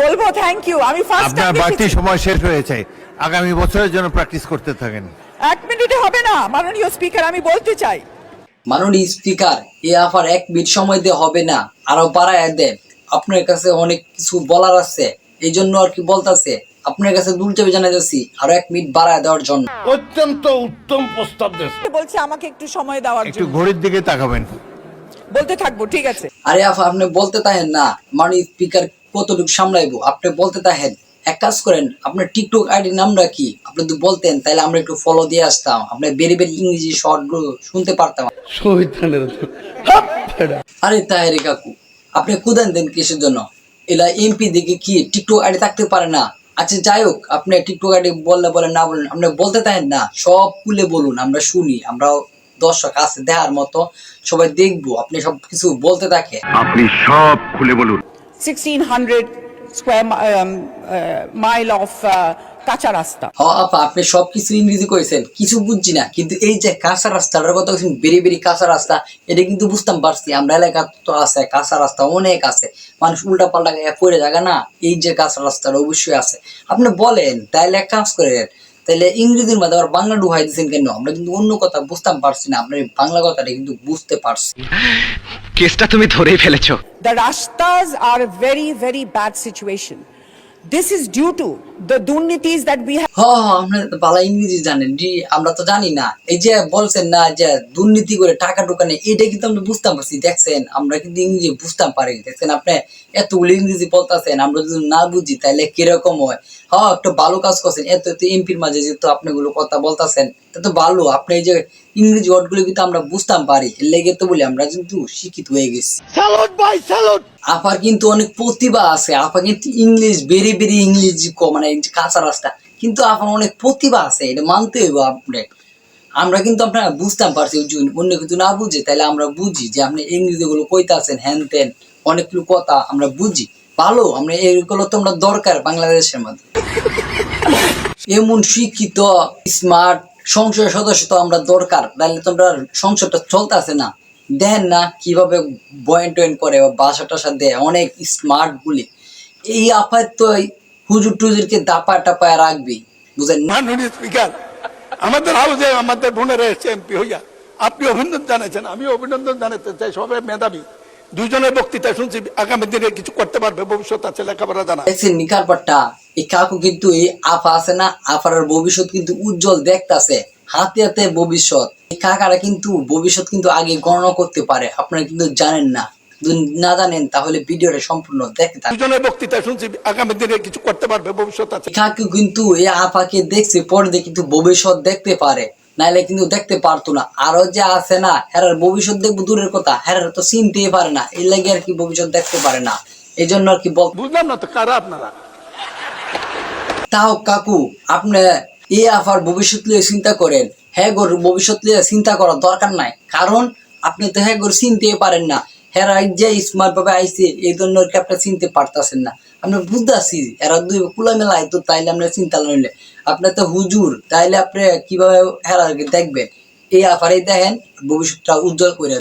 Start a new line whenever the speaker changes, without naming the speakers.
বলবো thank you. আমি first
আপনার বাড়তি সময় শেষ হয়েছে, আগামী বছরের জন্য প্র্যাকটিস করতে থাকেন।
1 মিনিটে হবে না মাননীয় স্পিকার, আমি বলতে চাই।
মাননীয় স্পিকার, এই আফার 1 মিনিট সময় দিয়ে হবে না, আরো বাড়ায় দেন। আপনার কাছে অনেক কিছু বলার আছে, এই জন্য আর কি বলতেছে। আপনার কাছে দুলচাবি জানাই যাচ্ছি আরো 1 মিনিট বাড়ায় দেওয়ার জন্য।
অত্যন্ত উত্তম প্রস্তাব দিয়েছে।
বলছে আমাকে একটু সময় দেওয়ার
একটু
জন্য।
ঘড়ির দিকে তাকাবেন।
বলতে থাকবো, ঠিক আছে।
আরে আফা, আপনি বলতে তাহেন না, মাননীয় স্পিকার কতটুকু সামলাইবো, আপনি বলতে তাহেন। এক কাজ করেন, আপনার টিকটক আইডি নামটা কি আপনি যদি বলতেন তাহলে আমরা একটু ফলো দিয়ে আসতাম, আপনার বেরি বেরি ইংরেজি শর্ট গুলো শুনতে পারতাম। আরে তাই রে কাকু, আপনি কুদান দেন কিসের জন্য? এলা এমপি দিকে কি টিকটক আইডি থাকতে পারে না? আচ্ছা যাই হোক, আপনি টিকটক আইডি বললে বলেন, না বলেন, আপনি বলতে তাহেন না, সব খুলে বলুন, আমরা শুনি, আমরাও দর্শক আছে দেখার মতো, সবাই দেখবো। আপনি সব কিছু বলতে থাকেন,
আপনি সব খুলে বলুন।
1600 স্কোয়ার মাইল অফ কাঁচা রাস্তা।
আপা আপনি সবকিছু ইংরেজি করেছেন, কিছু বুঝছি না, কিন্তু এই যে কাঁচা রাস্তাটার কথা বলছেন, বেরি বেরি কাঁচা রাস্তা, এটা কিন্তু বুঝতাম পারছি। আমরা এলাকা তো আছে কাঁচা রাস্তা অনেক আছে, মানুষ উল্টা পাল্টা পড়ে যাবে না, এই যে কাঁচা রাস্তাটা অবশ্যই আছে। আপনি বলেন তাইলে এক কাজ করেন, তাইলে ইংরেজির মধ্যে আবার বাংলা ঢুকাই দিচ্ছেন কেন? আমরা কিন্তু অন্য কথা বুঝতাম পারছি না, আপনার বাংলা কথাটা কিন্তু বুঝতে পারছি।
কেসটা তুমি ধরেই ফেলেছো।
The rastas are a very, very bad situation. This is due to the durnitis that we have.
আপনি ভালো ইংরেজি জানেন জি, আমরা তো জানি না। এই যে বলছেন না যে দুর্নীতি করে টাকা ঢোকানে, এটা কিন্তু আমরা বুঝতাম পারছি। দেখছেন আমরা কিন্তু ইংরেজি বুঝতাম পারি। দেখছেন আপনি এতগুলো ইংরেজি বলতেছেন, আমরা যদি না বুঝি তাহলে কিরকম হয়? একটা ভালো কাজ করছেন, এত এমপির মাঝে যেহেতু আপনি গুলো কথা বলতেছেন, তা তো ভালো। আপনি এই যে ইংরেজি ওয়ার্ড গুলো কিন্তু আমরা বুঝতাম পারি, এর লেগে তো বলি আমরা কিন্তু শিক্ষিত হয়ে গেছি।
স্যালুট ভাই, স্যালুট।
আপার কিন্তু অনেক প্রতিভা আছে, আপা কিন্তু ইংলিশ বেরি বেরি ইংরেজি মানে কাঁচা রাস্তা, কিন্তু আপনার অনেক প্রতিভা আছে, এটা মানতে হইব আপনি। আমরা কিন্তু আপনারা বুঝতাম পারছি, অন্য কিছু না বুঝে তাহলে আমরা বুঝি যে আপনি ইংরেজি গুলো কইতে আছেন, হ্যান তেন অনেকগুলো কথা আমরা বুঝি ভালো। আমরা এইগুলো তো আমরা দরকার বাংলাদেশের মধ্যে। এমন শিক্ষিত স্মার্ট সংসদ সদস্য তো আমরা দরকার, তাহলে তো আমরা সংসদটা চলতে আছে না। দেখেন না কিভাবে বয়েন টয়েন করে, বাসা টাসা দেয়, অনেক স্মার্ট বলি। এই আপাত তো হুজুর টুজুরকে দাপা টাপায় রাখবি, বুঝেন না?
মাননীয় স্পিকার, আমাদের হাউসে আমাদের বোনেরা এসছে এমপি হইয়া, আপনি অভিনন্দন জানাচ্ছেন, আমি অভিনন্দন জানাতে চাই। সবাই মেধাবী, দুজনের বক্তৃতা শুনছি, আগামী দিনে কিছু করতে পারবে, ভবিষ্যৎ আছে, লেখাপড়া জানা।
দেখছেন নিকার পাট্টা, এই কাকু কিন্তু এই আফা আছে না, আফার ভবিষ্যৎ কিন্তু উজ্জ্বল দেখতাছে, হাতে হাতে ভবিষ্যৎ। এই কাকারা কিন্তু ভবিষ্যৎ কিন্তু আগে গণনা করতে পারে, আপনারা কিন্তু জানেন না। যদি না জানেন তাহলে ভিডিওটা সম্পূর্ণ দেখতে থাকুন।
দুজনের বক্তৃতা শুনছি, আগামী দিনে কিছু করতে পারবে, ভবিষ্যৎ আছে।
কাকু কিন্তু এই আপাকে দেখছে, পরে দিয়ে কিন্তু ভবিষ্যৎ দেখতে পারে, নাইলে কিন্তু দেখতে পারতো না। আরো যে আছে না, হেরার ভবিষ্যৎ দেখবো দূরের কথা, হেরার তো চিনতেই পারে না, এই লাগে আর কি ভবিষ্যৎ দেখতে পারে না। এই জন্য আর কি
বুঝলাম না তো কারা আপনারা।
তাও কাকু আপনি এই আফার ভবিষ্যৎ নিয়ে চিন্তা করেন, হ্যাঁ গোর ভবিষ্যৎ নিয়ে চিন্তা করার দরকার নাই, কারণ আপনি তো হ্যাঁ গোর চিনতেই পারেন না। হেরা যে স্মার্ট ভাবে আইসে, এই জন্য আর কি আপনি চিনতে পারতেছেন না। আমরা বুঝতে আসি এরা দুই খোলা মেলা তো, তাইলে আমরা চিন্তা নইলে আপনার তো হুজুর, তাইলে আপনি কিভাবে হেরা দেখবেন? এই আফারে দেখেন ভবিষ্যৎটা উজ্জ্বল করে।